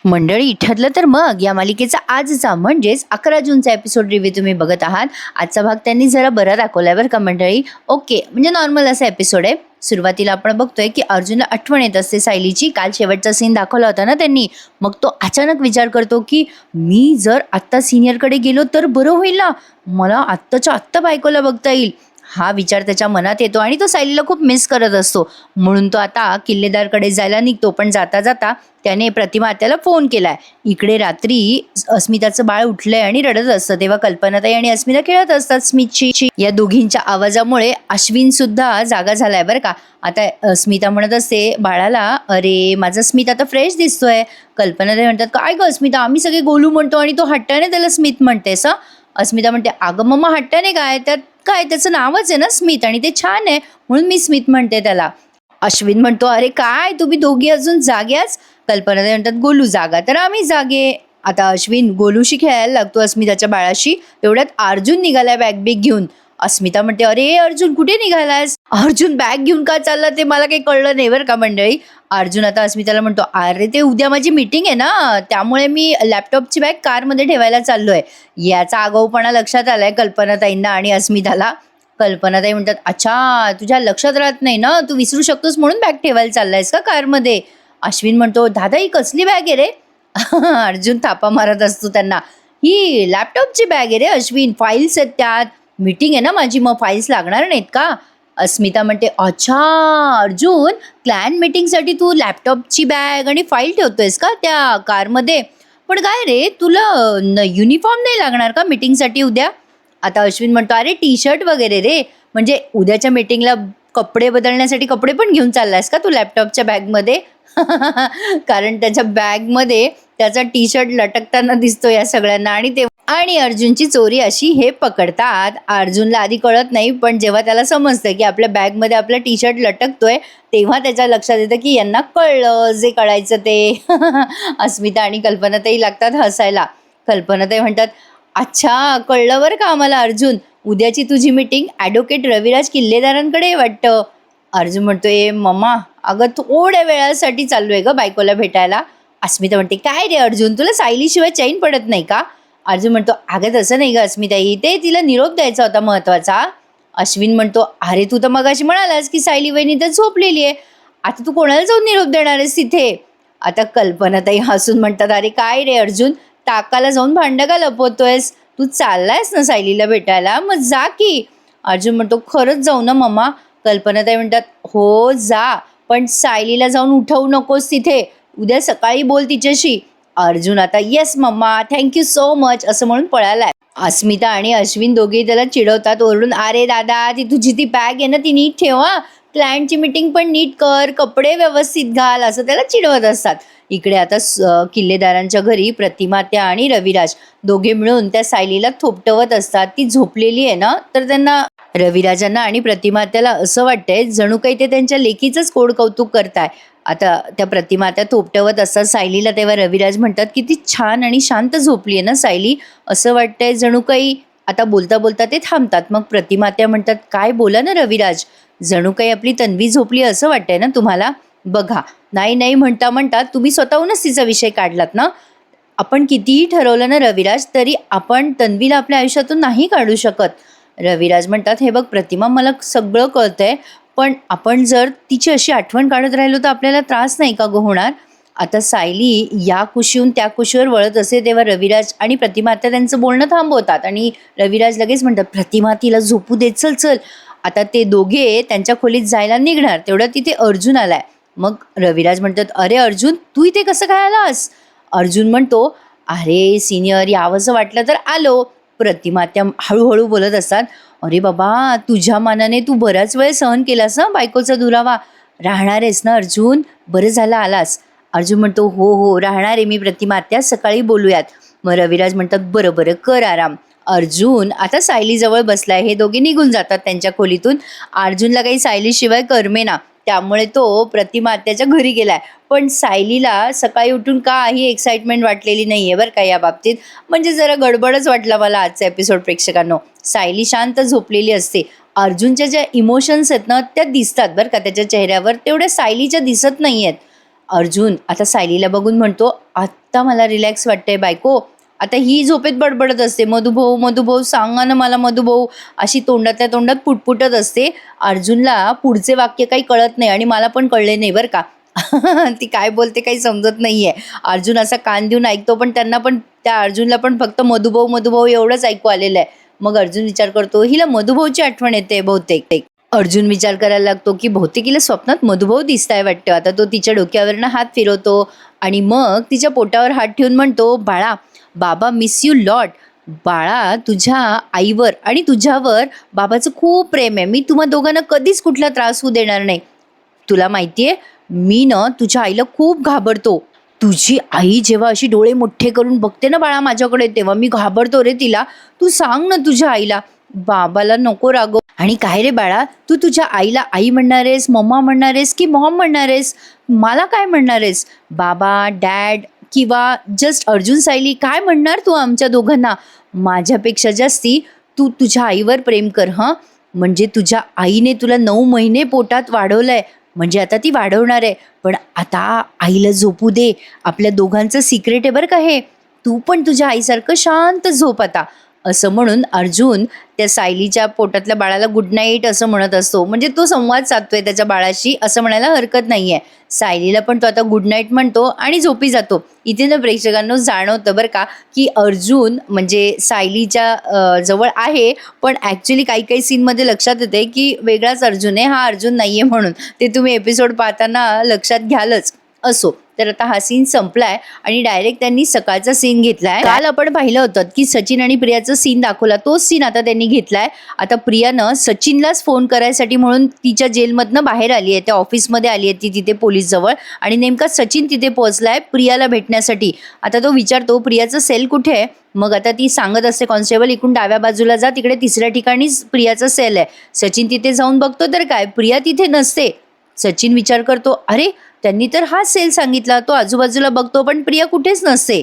मंडळी, ठरलं तर मग या मालिकेचा आजचा म्हणजेच 11 जूनचा एपिसोड रिव्ह्यू तुम्ही बघत आहात. आजचा भाग त्यांनी जरा बरा दाखवलाय बरं का मंडळी. ओके, म्हणजे नॉर्मल असा एपिसोड आहे. सुरुवातीला आपण बघतोय की अर्जुनला आठवण येत असते सायलीची. काल शेवटचा सीन दाखवला होता ना त्यांनी. मग तो अचानक विचार करतो की मी जर आत्ता सिनियरकडे गेलो तर बरं होईल ना, मला आत्ताच्या आत्ता बायकोला बघता येईल. हा विचार त्याच्या मनात येतो आणि तो सायलीला खूप मिस करत असतो. म्हणून तो आता किल्लेदारकडे जायला निघतो. पण जाता जाता त्याने प्रतिमा आत्याला फोन केलाय. इकडे रात्री अस्मिताचं बाळ उठलंय आणि रडत असतं. तेव्हा कल्पनाताई आणि अस्मिता खेळत असतात स्मितची. या दोघींच्या आवाजामुळे अश्विन सुद्धा जागा झालाय बरं का. आता अस्मिता म्हणत असते बाळाला, अरे माझा स्मित आता फ्रेश दिसतोय. कल्पनाताई म्हणतात, काय ग अस्मिता, आम्ही सगळे गोलू म्हणतो आणि तो हट्टाने त्याला स्मित म्हणतेस. अस्मिता म्हणते, अगं मम्मा हट्टाने काय, त्यात काय, त्याचं नावच आहे ना स्मित आणि ते छान आहे म्हणून मी स्मित म्हणते त्याला. अश्विन म्हणतो, अरे काय तुम्ही दोघी अजून जाग्याच. कल्पना म्हणतात, गोलू जागा तर आम्ही जागे. आता अश्विन गोलूशी खेळायला लागतो अस्मिताच्या बाळाशी. तेवढ्यात अर्जुन निघालाय बॅग बिग घेऊन. अस्मिता म्हणते, अरे अर्जुन कुठे निघालायस. अर्जुन बॅग घेऊन का चालला ते मला काही कळलं नाही बरं का मंडळी. अर्जुन आता अस्मिताला म्हणतो, अरे ते उद्या माझी मीटिंग आहे ना, त्यामुळे मी लॅपटॉपची बॅग कारमध्ये ठेवायला चाललोय. याचा आगाऊपणा लक्षात आलाय कल्पनाताईंना आणि अस्मिताला. कल्पनाताई म्हणतात, अच्छा तुझ्या लक्षात राहत नाही ना, तू विसरू शकतोस म्हणून बॅग ठेवायला चाललायस का कारमध्ये. अश्विन म्हणतो, दादा ही कसली बॅग आहे रे. अर्जुन थापा मारत असतो त्यांना. ही लॅपटॉपची बॅग आहे रे अश्विन, फाईल्स आहेत त्यात. मीटिंग आहे ना माझी, मग फाईल्स लागणार नाहीत का. अस्मिता म्हणते, अच्छा अर्जुन, क्लॅन मीटिंगसाठी तू लॅपटॉपची बॅग आणि फाईल ठेवतोयस का त्या कारमध्ये. पण काय रे, तुला युनिफॉर्म नाही लागणार का मीटिंगसाठी उद्या. आता अश्विन म्हणतो, अरे टी शर्ट वगैरे रे, म्हणजे उद्याच्या मीटिंगला कपडे बदलण्यासाठी कपडे पण घेऊन चाललायस का तू लॅपटॉपच्या बॅगमध्ये. कारण त्याच्या बॅगमध्ये त्याचा टी शर्ट लटकताना दिसतो या सगळ्यांना. आणि अर्जुनची चोरी अशी हे पकडतात. अर्जुनला आधी कळत नाही, पण जेव्हा त्याला समजतं की आपल्या बॅगमध्ये आपला टी शर्ट लटकतोय तेव्हा त्याच्या लक्षात येतं की यांना कळलं जे कळायचं ते. अस्मिता आणि कल्पनाताई लागतात हसायला. कल्पनाताई म्हणतात, अच्छा कळलं बरं का आम्हाला अर्जुन, उद्याची तुझी मीटिंग ॲडव्होकेट रविराज किल्लेदारांकडे वाटतं. अर्जुन म्हणतोय, मम्मा अगं थोड्या वेळासाठी चाललोय ग बायकोला भेटायला. अस्मिता म्हणते, काय रे अर्जुन, तुला सायलीशिवाय चैन पडत नाही का. अर्जुन म्हणतो, अगं तसं नाही ग अस्मिताई, ते तिला निरोप द्यायचा होता महत्वाचा. अश्विन म्हणतो, अरे तू तर मगाशी म्हणालास की सायली वहिनी तर झोपलेली आहे, आता तू कोणाला जाऊन निरोप देणार आहेस तिथे. आता कल्पनाताई हसून म्हणतात, अरे काय रे अर्जुन, ताकाला जाऊन भांडं का लपवतोयस, तू चाललायस ना सायलीला भेटायला, मग जा की. अर्जुन म्हणतो, खरंच जाऊ ना मम्मा. कल्पनाताई म्हणतात, हो जा, पण सायलीला जाऊन उठवू नकोस तिथे, उद्या सकाळी बोल तिच्याशी. अर्जुन आता, yes mamma, thank you so much असं म्हणून पळालाय. अस्मिता आणि अश्विन दोघेही त्याला चिडवतात ओरडून, अरे दादा ती तुझी ती बॅग आहे ना ती नीट ठेवा, क्लायंटची मीटिंग पण नीट कर, कपडे व्यवस्थित घाल, असं त्याला चिडवत असतात. इकडे आता किल्लेदारांच्या घरी प्रतिमा त्या आणि रविराज दोघे मिळून त्या सायलीला थोपटवत असतात. ती झोपलेली आहे ना, तर त्यांना रविराजांना आणि प्रतिमा त्याला असं वाटतंय जणू काही ते त्यांच्या लेकीचंच कोड कौतुक करताय. आता त्या प्रतिमा त्या थोपटवत असतात सायलीला. तेव्हा रविराज म्हणतात, किती छान आणि शांत झोपली आहे ना सायली, असं वाटतंय जणू काही. आता बोलता बोलता ते थांबतात. मग प्रतिमा त्या म्हणतात, काय बोला ना रविराज, जणू काही आपली तन्वी झोपली असं वाटतंय ना तुम्हाला. बघा, नाही नाही म्हणता म्हणता तुम्ही स्वतःहूनच तिचा विषय काढलात ना. आपण कितीही ठरवलं ना रविराज, तरी आपण तन्वीला आपल्या आयुष्यातून नाही काढू शकत. रविराज म्हणतात, हे बघ प्रतिमा, मला सगळं कळतंय, पण आपण जर तिची अशी आठवण काढत राहिलो तर आपल्याला त्रास नाही का गो होणार. आता सायली या कुशीहून त्या कुशीवर वळत असे तेव्हा रविराज आणि प्रतिमा आता त्यांचं बोलणं थांबवतात आणि रविराज लगेच म्हणतात, प्रतिमा तिला झोपू दे, चल चल. आता ते दोघे त्यांच्या खोलीत जायला निघणार तेवढ्या तिथे अर्जुन आलाय. मग रविराज म्हणतात, अरे अर्जुन, तू इथे कसं काय आलास. अर्जुन म्हणतो, अरे सिनियर, यावंसं वाटलं तर आलो. प्रतिमा त्या हळूहळू बोलत असतात, अरे बाबा तुझ्या मनाने तू बराच वेळ सहन केलास ना बायकोचा दुरावा, राहणार आहेस ना अर्जुन, बरं झालं आलास. अर्जुन म्हणतो, हो हो राहणार आहे मी प्रतिमा आत्या, सकाळी बोलूयात. मग रविराज म्हणतात, बरं बरं कर आराम. अर्जुन आता सायलीजवळ बसलाय. हे दोघे निघून जातात त्यांच्या खोलीतून. अर्जुनला काही सायलीशिवाय करमेना, त्यामुळे तो प्रतिमा आत्याच्या घरी गेलाय. पण सायलीला सकाळी उठून काही एक्साइटमेंट वाटलेली नाहीये बरं का या बाबतीत. म्हणजे जरा गडबडच वाटला मला आजचा एपिसोड प्रेक्षकांनो. सायली शांत झोपलेली असते. अर्जुनच्या ज्या इमोशन्स आहेत ना त्या दिसतात बरं का त्याच्या चेहऱ्यावर, तेवढ्या सायलीच्या दिसत नाही आहेत. अर्जुन आता सायलीला बघून म्हणतो, आत्ता मला रिलॅक्स वाटतंय बायको. आता ही झोपेत बडबडत असते, मधुभाऊ मधुभाऊ सांगा ना मला मधुभाऊ, अशी तोंडातल्या तोंडात पुटपुटत असते. अर्जुनला पुढचे वाक्य काही कळत नाही आणि मला पण कळले नाही बरं का. ती काय बोलते काही समजत नाहीये. अर्जुन असा कान देऊन ऐकतो, पण त्यांना पण त्या अर्जुनला पण फक्त मधुभाऊ मधुभाऊ एवढंच ऐकू आलेलं आहे. मग अर्जुन विचार करतो, हिला मधुभाऊची आठवण येते बहुतेक. अर्जुन विचार करायला लागतो की बहुतेक हिला स्वप्नात मधुभाऊ दिसताय वाटतं. आता तो तिच्या डोक्यावरनं हात फिरवतो आणि मग तिच्या पोटावर हात ठेवून म्हणतो, बाळा बाबा मिस यू लॉट. बाळा तुझ्या आईवर आणि तुझ्यावर बाबाचं खूप प्रेम आहे. मी तुम्हा दोघांना कधीच कुठला त्रास होऊ देणार नाही. तुला माहितीये मी ना तुझ्या आईला खूप घाबरतो. तुझी आई जेव्हा अशी डोळे मोठे करून बघते ना बाळा माझ्याकडे, तेव्हा मी घाबरतो रे तिला. तू सांग ना तुझ्या आईला. बाबाला नको रागव. आणि काय रे बाळा, तू तुझ्या आईला आई म्हणणार आहेस, मम्मा म्हणणार आहेस की मॉम म्हणणार आहेस? मला काय म्हणणार आहेस? बाबा, डॅड किंवा जस्ट अर्जुन सायली काय म्हणणार तू आमच्या दोघांना? माझ्यापेक्षा जास्ती तू तुझ्या आईवर प्रेम कर हं. म्हणजे तुझ्या आईने तुला 9 महिने पोटात वाढवलंय, म्हणजे आता ती वाढवणार आहे. पण आता आईला झोपू दे. आपल्या दोघांचं सिक्रेट आहे बरं का हे. तू पण तुझ्या आईसारखं शांत झोप आता. असं म्हणून अर्जुन त्या सायलीच्या पोटातल्या बाळाला गुड नाईट असं म्हणत असतो. म्हणजे तो संवाद साधतोय त्याच्या बाळाशी असं म्हणायला हरकत नाहीये. सायलीला पण तो आता गुड नाईट म्हणतो आणि झोपी जातो. इथे ना प्रेक्षकांना जाणवतं बरं का की अर्जुन म्हणजे सायलीच्या जवळ आहे, पण ॲक्च्युली काही काही सीनमध्ये लक्षात येते की वेगळाच अर्जुन आहे, हा अर्जुन नाहीये म्हणून. ते तुम्ही एपिसोड पाहताना लक्षात घ्यालच. असो, तर आता हा सीन संपलाय आणि डायरेक्ट त्यांनी सकाळचा सीन घेतलाय. काल आपण पाहिलं होतं की सचिन आणि प्रियाचा सीन दाखवला, तोच सीन आता त्यांनी घेतलाय. आता प्रियानं सचिनलाच फोन करायसाठी म्हणून तिच्या जेलमधनं बाहेर आली आहे, त्या ऑफिसमध्ये आली आहे ती तिथे पोलीस जवळ. आणि नेमका सचिन तिथे पोहोचलाय प्रियाला भेटण्यासाठी. आता तो विचारतो प्रियाचं सेल कुठे आहे. मग आता ती सांगत असते, कॉन्स्टेबल इकडून डाव्या बाजूला जा, तिकडे 3ऱ्या ठिकाणीच प्रियाचा सेल आहे. सचिन तिथे जाऊन बघतो तर काय प्रिया तिथे नसते. सचिन विचार करतो, अरे त्यांनी तर हाच सेल सांगितला. तो आजूबाजूला बघतो पण प्रिया कुठेच नसते.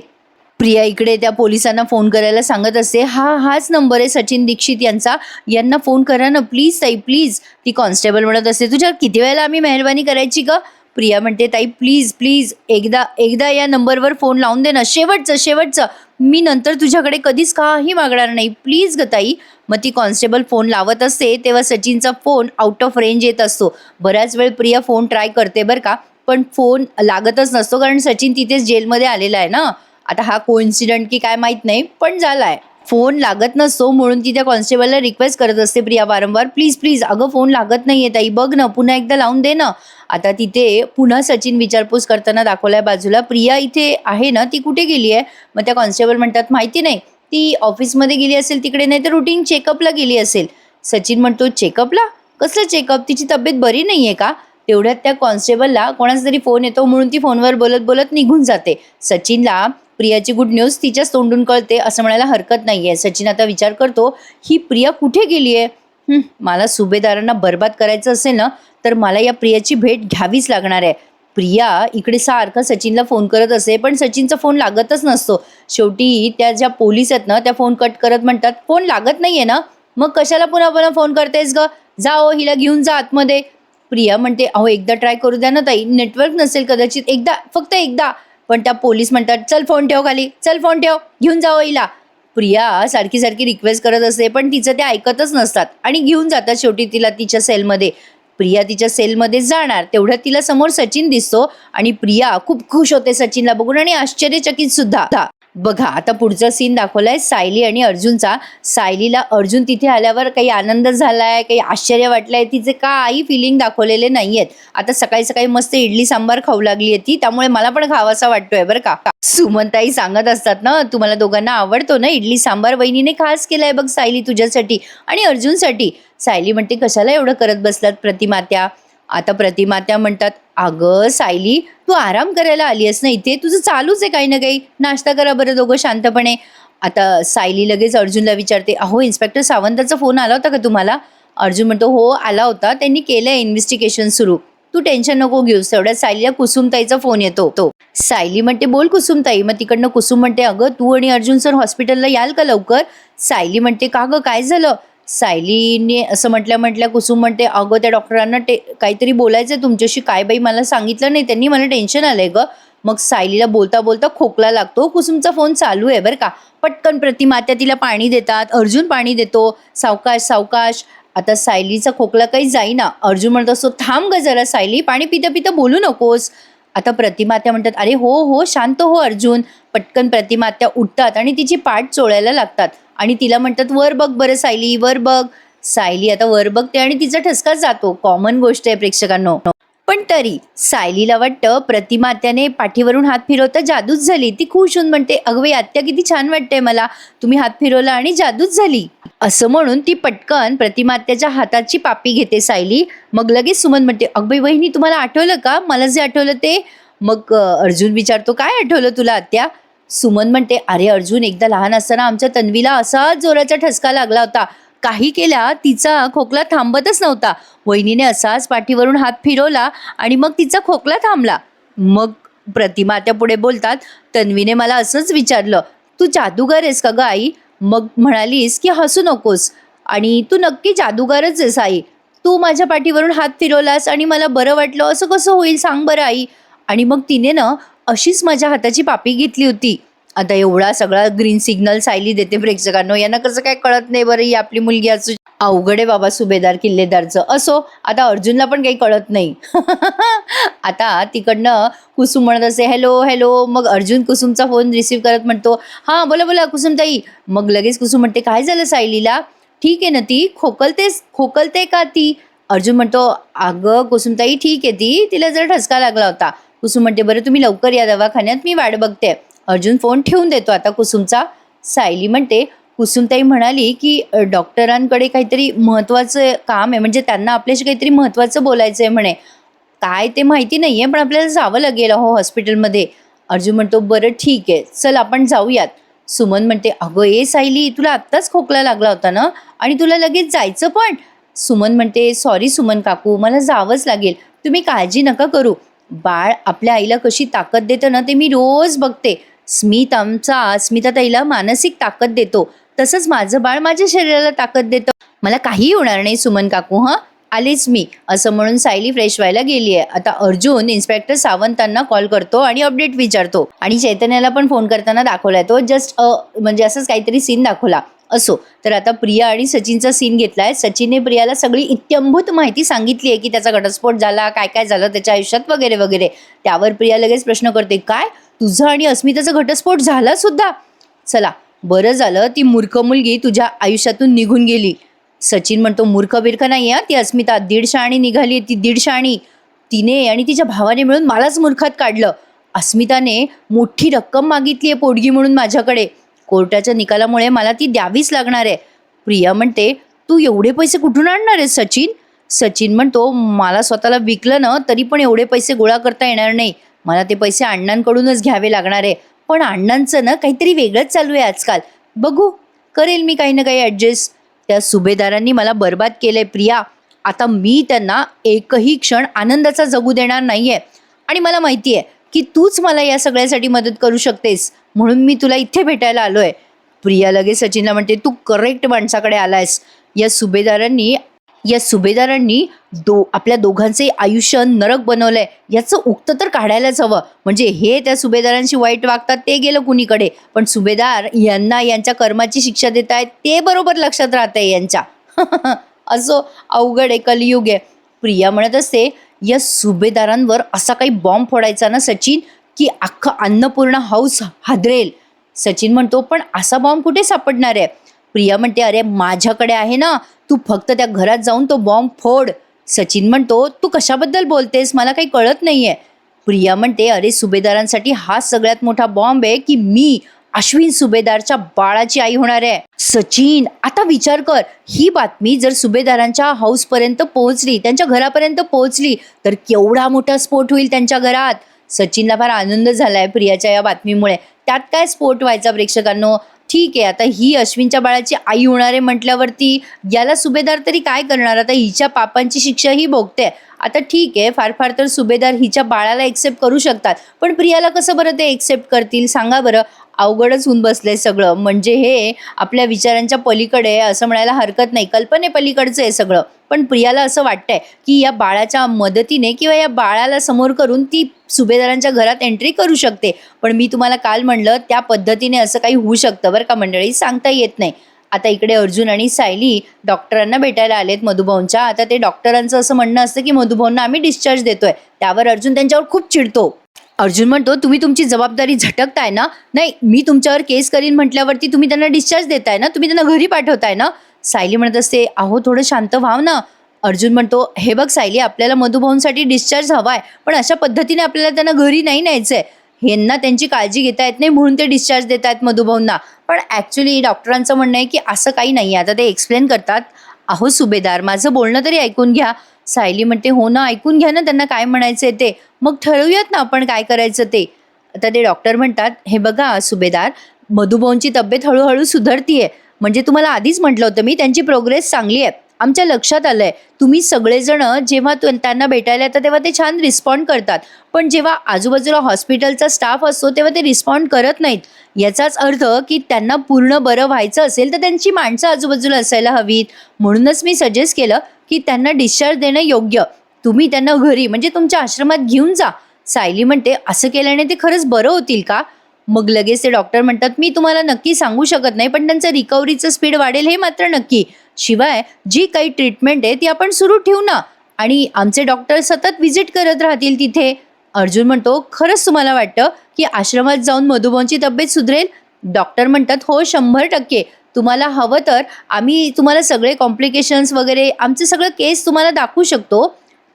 प्रिया इकडे त्या पोलिसांना फोन करायला सांगत असते, हाच नंबर आहे सचिन दीक्षित यांचा, यांना फोन करा ना प्लीज ताई प्लीज. ती कॉन्स्टेबल म्हणत असते, तुझ्यावर किती वेळेला आम्ही मेहरबानी करायची ग? प्रिया म्हणते, ताई प्लीज प्लीज एकदा या नंबरवर फोन लावून दे ना, शेवटचं. मी नंतर तुझ्याकडे कधीच काही मागणार नाही, प्लीज ग ताई. मग ती कॉन्स्टेबल फोन लावत असते तेव्हा सचिनचा फोन आउट ऑफ रेंज येत असतो. बऱ्याच वेळ प्रिया फोन ट्राय करते बरं का, पण फोन लागतच नसतो, कारण सचिन तिथेच जेलमध्ये आलेला आहे ना. आता हा कोइन्सिडंट की काय माहीत नाही, पण झालाय. फोन लागत नसतो म्हणून ती त्या कॉन्स्टेबलला रिक्वेस्ट करत असते प्रिया वारंवार, प्लीज अगं फोन लागत नाहीये ताई, बघ ना पुन्हा एकदा लावून दे ना. आता तिथे पुन्हा सचिन विचारपूस करताना दाखवलाय बाजूला, प्रिया इथे आहे ना, ती कुठे गेली आहे? मग त्या कॉन्स्टेबल म्हणतात, माहिती नाही, ती ऑफिसमध्ये गेली असेल तिकडे, नाही तर रुटीन चेकअपला गेली असेल. सचिन म्हणतो, चेकअपला? कसलं चेकअप? तिची तब्येत बरी नाहीये का? तेवढ्यात त्या कॉन्स्टेबलला कोणाचा तरी फोन येतो म्हणून ती फोनवर बोलत बोलत निघून जाते. सचिनला प्रियाची गुड न्यूज तिच्याच तोंडून कळते असं म्हणायला हरकत नाहीये. सचिन आता विचार करतो, ही प्रिया कुठे गेली आहे? मला सुभेदारांना बर्बाद करायचं असेल ना, तर मला या प्रियाची भेट घ्यावीच लागणार आहे. प्रिया इकडे सारखा सचिनला फोन करत असे, पण सचिनचा फोन लागतच नसतो. शेवटी त्या ज्या पोलीस आहेत ना, त्या फोन कट करत म्हणतात, फोन लागत नाहीये ना, मग कशाला पुन्हा फोन करतेस ग? जा हिला घेऊन जा आतमध्ये. प्रिया म्हणते, अहो एकदा ट्राय करू द्या ना ताई, नेटवर्क नसेल कदाचित, फक्त एकदा. पण त्या पोलीस म्हणतात, चल फोन ठेव खाली, चल फोन ठेव, घेऊन जावं हिला. प्रिया सारखी रिक्वेस्ट करत असते, पण तिचं ते ऐकतच नसतात आणि घेऊन जातात शेवटी तिला तिच्या सेलमध्ये. प्रिया तिच्या सेलमध्ये जाणार तेवढ्यात तिला समोर सचिन दिसतो आणि प्रिया खूप खुश होते सचिनला बघून आणि आश्चर्यचकित सुद्धा. बघा आता पुढचा सीन दाखवलाय सायली आणि अर्जुनचा. सायलीला अर्जुन तिथे आल्यावर काही आनंद झालाय, काही आश्चर्य वाटलंय, तिचे काही फिलिंग दाखवलेले नाहीयेत. आता सकाळी मस्त इडली सांबार खाऊ लागली आहे ती, त्यामुळे मला पण खावासा वाटतोय बरं का. सुमनताई सांगत असतात ना, तुम्हाला दोघांना आवडतो ना इडली सांबार, वहिनीने खास केलाय बघ सायली तुझ्यासाठी आणि अर्जुनसाठी. सायली म्हणते, कशाला एवढं करत बसलात प्रतिमात्या? आता प्रतिमात्या म्हणतात, अगं सायली तू आराम करायला आली आहेस ना इथे, तुझं चालूच आहे काही ना काही, नाश्ता करा बरं दोघं शांतपणे. आता सायली लगेच अर्जुनला विचारते, अहो इन्स्पेक्टर सावंताचा फोन आला होता का तुम्हाला? अर्जुन म्हणतो, हो आला होता, त्यांनी केलंय इन्व्हेस्टिगेशन सुरू, तू टेन्शन नको घेऊस. तेवढ्यात सायलीला कुसुमताईचा फोन येतो. सायली म्हणते, बोल कुसुमताई. मग तिकडनं कुसुम म्हणते, अगं तू आणि अर्जुन सर हॉस्पिटलला याल का लवकर? सायली म्हणते, का गं काय झालं? सायलीने असं म्हटल्या कुसुम म्हणते, अगं त्या डॉक्टरांना काहीतरी बोलायचं आहे तुमच्याशी, काय बाई मला सांगितलं नाही त्यांनी, मला टेन्शन आलंय गं. मग सायलीला बोलता बोलता खोकला लागतो. कुसुमचा फोन चालू आहे बरं का. पटकन प्रतिमात्या तिला पाणी देतात. अर्जुन पाणी देतो. सावकाश सावकाश. आता सायलीचा खोकला काही जाईना. अर्जुन म्हणत असतो, थांब ग जरा सायली, पाणी पिता पिता बोलू नकोस. आता प्रतिमात्या म्हणतात, अरे हो हो शांत हो अर्जुन. पटकन प्रतिमात्या उठतात आणि तिची पाठ चोळायला लागतात आणि तिला म्हणतात, वर बघ बरं सायली, वर बघ. सायली आता वर बघते आणि तिचा ठसका जातो. कॉमन गोष्ट आहे प्रेक्षकांनो. पण तरी सायलीला वाटतं प्रतिमात्याने पाठीवरून हात फिरवता जादूच झाली. ती खुश होऊन म्हणते, अगं बाई आत्या किती छान वाटतंय मला, तुम्ही हात फिरवला आणि जादूच झाली. असं म्हणून ती पटकन प्रतिमात्याच्या हाताची पापी घेते सायली. मग लगेच सुमन म्हणते, अगं बाई वहिनी तुम्हाला आठवलं का, मला जे आठवलं ते. मग अर्जुन विचारतो, काय आठवलं तुला आत्या. सुमन म्हणते, अरे अर्जुन एकदा लहान असताना आमच्या तन्वीला असाच जोराचा ठसका लागला होता. काही केल्या तिचा खोकला थांबतच नव्हता. वहिनीने असाच पाठीवरून हात फिरवला आणि मग तिचा खोकला थांबला. मग प्रतिमात्या पुढे बोलतात, तन्वीने मला असंच विचारलं, तू जादूगार आहेस का ग आई. मग म्हणालीस की हसू नकोस आणि तू नक्की जादूगारच आहेस आई. तू माझ्या पाठीवरून हात फिरवलास आणि मला बरं वाटलं, असं कसं होईल सांग बरं आई. आणि मग तिने ना अशीच माझ्या हाताची पापी घेतली होती. आता एवढा सगळा ग्रीन सिग्नल सायली देते प्रेक्षकांनो. यांना कसं काय कळत नाही बरं, ही आपली मुलगी असू. अवघड आहे बाबा सुभेदार किल्लेदारचं. असो, आता अर्जुनला पण काही कळत नाही. आता तिकडनं कुसुम म्हणत असते, हॅलो हॅलो. मग अर्जुन कुसुमचा फोन रिसीव्ह करत म्हणतो, हां बोला बोला कुसुमताई. मग लगेच कुसुम म्हणते, काय झालं सायलीला, ठीक आहे ना ती, खोकलते का ती. अर्जुन म्हणतो, अगं कुसुमताई ठीक आहे ती, तिला जरा ठसका लागला होता. कुसुम म्हणते, बरं तुम्ही लवकर या दवाखान्यात, मी वाट बघते. अर्जुन फोन ठेवून देतो आता कुसुमचा. सायली म्हणते, कुसुमताई म्हणाली की डॉक्टरांकडे काहीतरी महत्त्वाचं काम आहे, म्हणजे त्यांना आपल्याशी काहीतरी महत्त्वाचं बोलायचं आहे म्हणे. काय ते माहिती नाही आहे, पण आपल्याला जावं लागेल हो हॉस्पिटलमध्ये. अर्जुन म्हणतो, बरं ठीक आहे चल आपण जाऊयात. सुमन म्हणते, अगं ए सायली, तुला आत्ताच खोकला लागला होता ना आणि तुला लगेच जायचं पण. सुमन म्हणते, सॉरी सुमन काकू, मला जावंच लागेल, तुम्ही काळजी नका करू. बाळ आपल्या आईला कशी ताकद देतं ना ते मी रोज बघते. स्मिताताईला मानसिक ताकद देतो, तसंच माझं बाळ माझ्या शरीराला ताकद देतं. मला काही होणार नाही सुमन काकू, हां आलीच मी. असं म्हणून सायली फ्रेश व्हायला गेली आहे. आता अर्जुन इन्स्पेक्टर सावंतांना कॉल करतो आणि अपडेट विचारतो आणि चैतन्याला पण फोन करताना दाखवलाय तो. जस्ट म्हणजे असंच काहीतरी सीन दाखवला. असो, तर आता प्रिया आणि सचिनचा सीन घेतलाय. सचिनने प्रियाला सगळी इत्यंभूत माहिती सांगितली आहे की त्याचा घटस्फोट झाला, काय काय झालं त्याच्या आयुष्यात वगैरे वगैरे. त्यावर प्रिया लगेच प्रश्न करते, काय तुझं आणि अस्मिताचा घटस्फोट झाला सुद्धा. चला बरं झालं ती मूर्ख मुलगी तुझ्या आयुष्यातून निघून गेली. सचिन म्हणतो, मूर्ख बिर्ख नाही ती अस्मिता, 1.5 शाणी निघाली ती, 1.5 शाणी. तिने आणि तिच्या भावाने मिळून मलाच मूर्खात काढलं. अस्मिताने मोठी रक्कम मागितली आहे पोटगी म्हणून माझ्याकडे. कोर्टाच्या निकालामुळे मला ती द्यावीच लागणार आहे. प्रिया म्हणते, तू एवढे पैसे कुठून आणणार आहेस सचिन. सचिन म्हणतो, मला स्वतःला विकलं ना तरी पण एवढे पैसे गोळा करता येणार नाही, मला ते पैसे अण्णांकडूनच घ्यावे लागणार आहे. पण अण्णांचं ना काहीतरी वेगळंच चालू आहे आजकाल, बघू करेल मी काही ना काही ॲडजस्ट. त्या सुभेदारांनी मला बर्बाद केलंय प्रिया. आता मी त्यांना एकही क्षण आनंदाचा जगू देणार नाहीये आणि मला माहिती आहे की तूच मला या सगळ्यासाठी मदत करू शकतेस, म्हणून मी तुला इथे भेटायला आलोय. प्रिया लगेच सचिनला म्हणते, तू करेक्ट माणसाकडे आलायस. या सुभेदारांनी आपल्या दोघांचे आयुष्य नरक बनवलंय, याचं उक्त तर काढायलाच हवं. म्हणजे हे त्या सुभेदारांशी वाईट वागतात ते गेलं कुणीकडे, पण सुभेदार यांना यांच्या कर्माची शिक्षा देत आहेत ते बरोबर लक्षात राहतंय यांच्या. असो, अवघड आहे, कलियुग आहे. प्रिया म्हणत असते, या सुभेदारांवर असा काही बॉम्ब फोडायचा ना सचिन की अख्खं अन्नपूर्णा हाऊस हादरेल. सचिन म्हणतो, पण असा बॉम्ब कुठे सापडणार आहे. प्रिया म्हणते, अरे माझ्याकडे आहे ना, तू फक्त त्या घरात जाऊन तो बॉम्ब फोड. सचिन म्हणतो, तू कशाबद्दल बोलतेस, मला काही कळत नाहीये. प्रिया म्हणते, अरे सुभेदारांसाठी हा सगळ्यात मोठा बॉम्ब आहे की मी अश्विन सुभेदारच्या बाळाची आई होणार आहे. सचिन आता विचार कर, ही बातमी जर सुभेदारांच्या हाऊसपर्यंत पोहोचली, त्यांच्या घरापर्यंत पोहोचली तर केवढा मोठा स्फोट होईल त्यांच्या घरात. सचिनला फार आनंद झालाय प्रियाच्या या बातमीमुळे. त्यात काय स्फोट व्हायचा प्रेक्षकांनो, ठीक आहे. आता ही अश्विनच्या बाळाची आई होणार आहे म्हटल्यावरती याला सुभेदार तरी काय करणार, आता हिच्या पापांची शिक्षा ही भोगते. आता ठीक आहे, फार फार तर सुभेदार हिच्या बाळाला एक्सेप्ट करू शकतात, पण प्रियाला कसं बरं ते एक्सेप्ट करतील सांगा बरं. अवघडच होऊन बसलंय सगळं. म्हणजे हे आपल्या विचारांच्या पलीकडे आहे असं म्हणायला हरकत नाही, कल्पनेपलीकडचं आहे सगळं. पण प्रियाला असं वाटतंय की या बाळाच्या मदतीने किंवा या बाळाला समोर करून ती सुभेदारांच्या घरात एंट्री करू शकते. पण मी तुम्हाला काल म्हणलं त्या पद्धतीने असं काही होऊ शकतं बरं का मंडळी, सांगता येत नाही. आता इकडे अर्जुन आणि सायली डॉक्टरांना भेटायला आलेत मधुभाऊंच्या. आता ते डॉक्टरांचं असं म्हणणं असतं की मधुभाऊंना आम्ही डिस्चार्ज देतोय. त्यावर अर्जुन त्यांच्यावर खूप चिडतो. अर्जुन म्हणतो, तुम्ही तुमची जबाबदारी झटकताय ना. नाही, मी तुमच्यावर केस करीन म्हटल्यावरती तुम्ही त्यांना डिस्चार्ज देताय ना, तुम्ही त्यांना घरी पाठवताय ना. सायली म्हणत असते, अहो थोडं शांत व्हाव ना. अर्जुन म्हणतो, हे बघ सायली, आपल्याला मधुभाऊंसाठी डिस्चार्ज हवाय, पण अशा पद्धतीने आपल्याला त्यांना घरी नाही न्यायचंय. ह्यांना त्यांची काळजी घेता येत नाही म्हणून ते डिस्चार्ज देत आहेत मधुभाऊंना. पण ॲक्च्युली डॉक्टरांचं म्हणणं आहे की असं काही नाही आहे. आता ते एक्सप्लेन करतात. अहो सुभेदार, माझं बोलणं तरी ऐकून घ्या. सायली म्हणते, हो ना, ऐकून घ्या ना त्यांना काय म्हणायचंय ते, मग ठरवूयात ना आपण काय करायचं ते. आता ते डॉक्टर म्हणतात, हे बघा सुभेदार, मधुभाऊंची तब्येत हळूहळू सुधारतीये. म्हणजे तुम्हाला आधीच म्हटलं होतं मी, त्यांची प्रोग्रेस चांगली आहे. आमच्या लक्षात आलंय तुम्ही सगळेजण जेव्हा त्यांना भेटायला येतात तेव्हा ते छान रिस्पॉन्ड करतात, पण जेव्हा आजूबाजूला हॉस्पिटलचा स्टाफ असतो तेव्हा ते रिस्पॉन्ड करत नाहीत. याचाच अर्थ की त्यांना पूर्ण बरं व्हायचं असेल तर त्यांची माणसं आजूबाजूला असायला हवीत. म्हणूनच मी सजेस्ट केलं की त्यांना डिस्चार्ज देणं योग्य. तुम्ही त्यांना घरी म्हणजे तुमच्या आश्रमात घेऊन जा. सायली म्हणते, असं केल्याने ते खरंच बरं होतील का. मग लगेच ते डॉक्टर म्हणतात, मी तुम्हाला नक्की सांगू शकत नाही, पण त्यांचं रिकव्हरीचं स्पीड वाढेल हे मात्र नक्की. शिवाय जी काही ट्रीटमेंट आहे ती आपण सुरू ठेवू ना, आणि आमचे डॉक्टर सतत व्हिजिट करत राहतील तिथे. अर्जुन म्हणतो, खरंच तुम्हाला वाटतं की आश्रमात जाऊन मधुभाऊंची तब्येत सुधरेल. डॉक्टर म्हणतात, हो 100%. तुम्हाला हवं तर आम्ही तुम्हाला सगळे कॉम्प्लिकेशन्स वगैरे आमचे सगळं केस तुम्हाला दाखवू शकतो.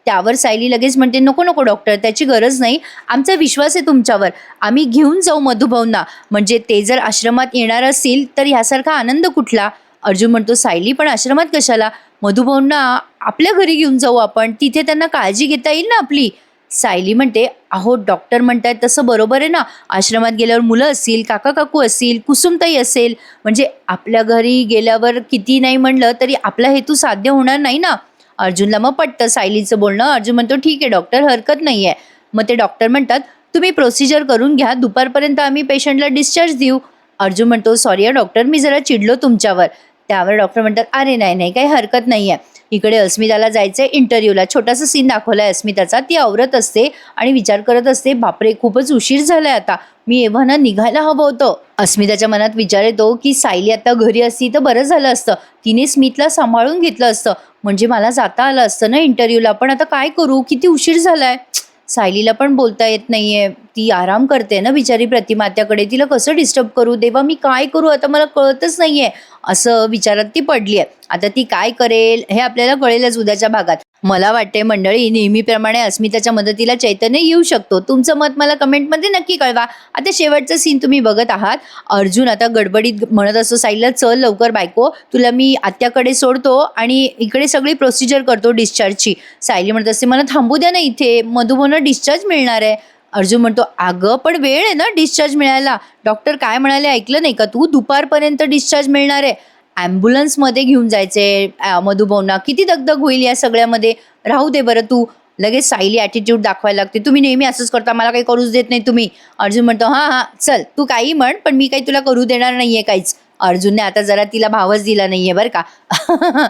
त्यावर सायली लगेच म्हणते, नको नको डॉक्टर, त्याची गरज नाही. आमचा विश्वास आहे तुमच्यावर. आम्ही घेऊन जाऊ मधुभाऊंना. म्हणजे ते जर आश्रमात येणार असतील तर ह्यासारखा आनंद कुठला. अर्जुन म्हणतो, सायली पण आश्रमात कशाला, मधुभाऊंना आपल्या घरी घेऊन जाऊ आपण, तिथे त्यांना काळजी घेता येईल ना आपली. सायली म्हणते, अहो डॉक्टर म्हणतायत तसं बरोबर आहे ना, आश्रमात गेल्यावर मुलं असतील, काका काकू असतील, कुसुमताई असेल, म्हणजे आपल्या घरी गेल्यावर किती नाही म्हणलं तरी आपला हेतू साध्य होणार नाही ना. अर्जुनला मग पटतं सायलीचं बोलणं. अर्जुन म्हणतो, ठीक आहे डॉक्टर, हरकत नाही आहे. मग ते डॉक्टर म्हणतात, तुम्ही प्रोसिजर करून घ्या, दुपारपर्यंत आम्ही पेशंटला डिस्चार्ज देऊ. अर्जुन म्हणतो, सॉरी डॉक्टर, मी जरा चिडलो तुमच्यावर. त्यावर डॉक्टर म्हणतात, अरे नाही नाही, काही हरकत नाही आहे. इकडे अस्मिताला जायचंय इंटरव्ह्यूला. छोटासा सीन दाखवलाय अस्मिताचा. ती आवरत असते आणि विचार करत असते, बापरे खूपच उशीर झालाय आता, मी एव्हा ना निघायला हवं होतं. अस्मिताच्या मनात विचार येतो की सायली आता घरी असती तर बरं झालं असतं, तिने स्मितला सांभाळून घेतलं असतं, म्हणजे मला जाता आलं असतं ना इंटरव्ह्यूला. पण आता काय करू, किती उशीर झालाय. सायलीला पण बोलता येत नाहीये, ती आराम करते ना बिचारी प्रतिमात्याकडे, तिला कसं डिस्टर्ब करू, देवा मी काय करू आता, मला कळतच नाहीये, असं विचारात ती पडली आहे. आता ती काय करेल हे आपल्याला कळेलच उद्याच्या भागात. मला वाटते मंडळी, नेहमीप्रमाणे अस्मिताच्या मदतीला चैतन्य येऊ शकतो. तुमचं मत मला कमेंटमध्ये नक्की कळवा. आता शेवटचं सीन तुम्ही बघत आहात. अर्जुन आता गडबडीत म्हणत असतो सायलीला, चल लवकर बायको, तुला मी आत्याकडे सोडतो आणि इकडे सगळी प्रोसिजर करतो डिस्चार्जची. सायली म्हणत असते, मला थांबू द्या ना इथे, मधुभाऊंना डिस्चार्ज मिळणार आहे. अर्जुन म्हणतो, अगं पण वेळ आहे ना डिस्चार्ज मिळायला, डॉक्टर काय म्हणाले ऐकलं नाही का तू, दुपारपर्यंत डिस्चार्ज मिळणार आहे. ॲम्ब्युलन्समध्ये घेऊन जायचे मधुभाऊंना, किती दगदग होईल या सगळ्यामध्ये, राहू दे बरं तू. लगेच सायली ॲटिट्यूड दाखवायला लागते, तुम्ही नेहमी असंच करता, मला काही करूच देत नाही तुम्ही. अर्जुन म्हणतो, हां हां चल तू काही म्हण, पण मी काही तुला करू देणार नाही आहे काहीच. अर्जुनने आता जरा तिला भावच दिला नाहीये बरं का.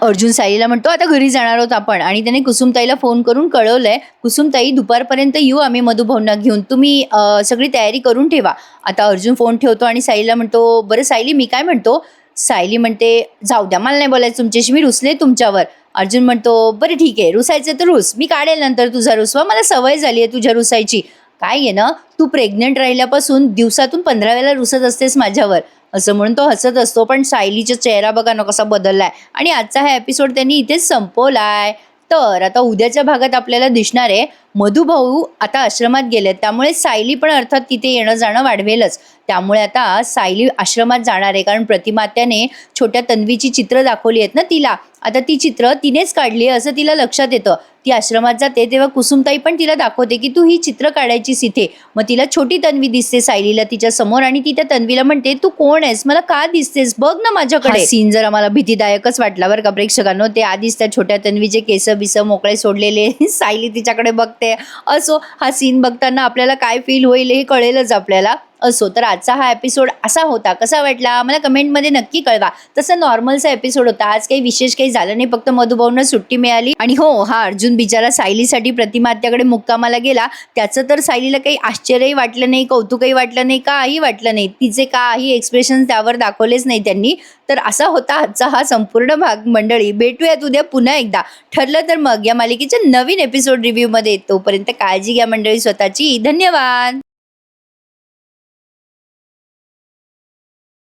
अर्जुन सायलीला म्हणतो, आता घरी जाणार आहोत आपण, आणि त्याने कुसुमताईला फोन करून कळवलंय, कुसुमताई दुपारपर्यंत येऊ आम्ही मधुभाऊंना घेऊन, तुम्ही सगळी तयारी करून ठेवा. आता अर्जुन फोन ठेवतो आणि सायलीला म्हणतो, बरं सायली मी काय म्हणतो. सायली म्हणते, जाऊ द्या, मला नाही बोलायचं तुमच्याशी, मी रुसले तुमच्यावर. अर्जुन म्हणतो, बरं ठीक आहे, रुसायचं तर रुस, मी काढेल नंतर तुझा रुसवा, मला सवय झाली आहे तुझ्या रुसायची. काय आहे ना, तू प्रेग्नंट राहिल्यापासून दिवसातून 15 वेळा रुसत असतेस माझ्यावर, असं म्हणून तो हसत असतो. पण सायलीचा चेहरा बघा ना कसा बदललाय. आणि आजचा हा एपिसोड त्यांनी इथेच संपवलाय. तर आता उद्याच्या भागात आपल्याला दिसणार आहे मधुभाऊ आता आश्रमात गेलेत, त्यामुळे सायली पण अर्थात तिथे येणं जाणं वाढवेलच. त्यामुळे आता सायली आश्रमात जाणार आहे, कारण प्रतिमात्याने छोट्या तन्वीची चित्र दाखवली आहेत ना तिला. आता ती चित्र तिनेच काढली आहे असं तिला लक्षात येतं. ती आश्रमात जाते तेव्हा कुसुमताई पण तिला दाखवते की तू ही चित्र काढायचीस इथे. मग तिला छोटी तन्वी दिसते सायलीला तिच्या समोर, आणि ती त्या तन्वीला म्हणते, तू कोण आहेस, मला का दिसतेस, बघ ना माझ्याकडे. सीन जर आम्हाला भीतीदायकच वाटला बरं का प्रेक्षकांनो. ते आधीच त्या छोट्या तन्वीचे केस बिस मोकळे सोडलेले सायली तिच्याकडे बघते. असो, हा सीन बघताना आपल्याला काय फील होईल हे कळेलच आपल्याला. असो, तर आजचा हा एपिसोड असा होता, कसा वाटला मला कमेंटमध्ये नक्की कळवा. तसं नॉर्मलचा एपिसोड होता, आज काही विशेष काही झालं नाही, फक्त मधुभाऊंना सुट्टी मिळाली. आणि हो, हा अर्जुन बिचारा सायलीसाठी प्रतिमात्याकडे मुक्कामाला गेला, त्याचं तर सायलीला काही आश्चर्यही वाटलं नाही, कौतुकही वाटलं नाही, काही वाटलं नाही. तिचे काही एक्सप्रेशन त्यावर दाखवलेच नाही त्यांनी. तर असा होता आजचा हा संपूर्ण भाग मंडळी. भेटूयात उद्या पुन्हा एकदा, ठरलं तर मग या मालिकेच्या नवीन एपिसोड रिव्ह्यूमध्ये. तोपर्यंत काळजी घ्या मंडळी स्वतःची. धन्यवाद.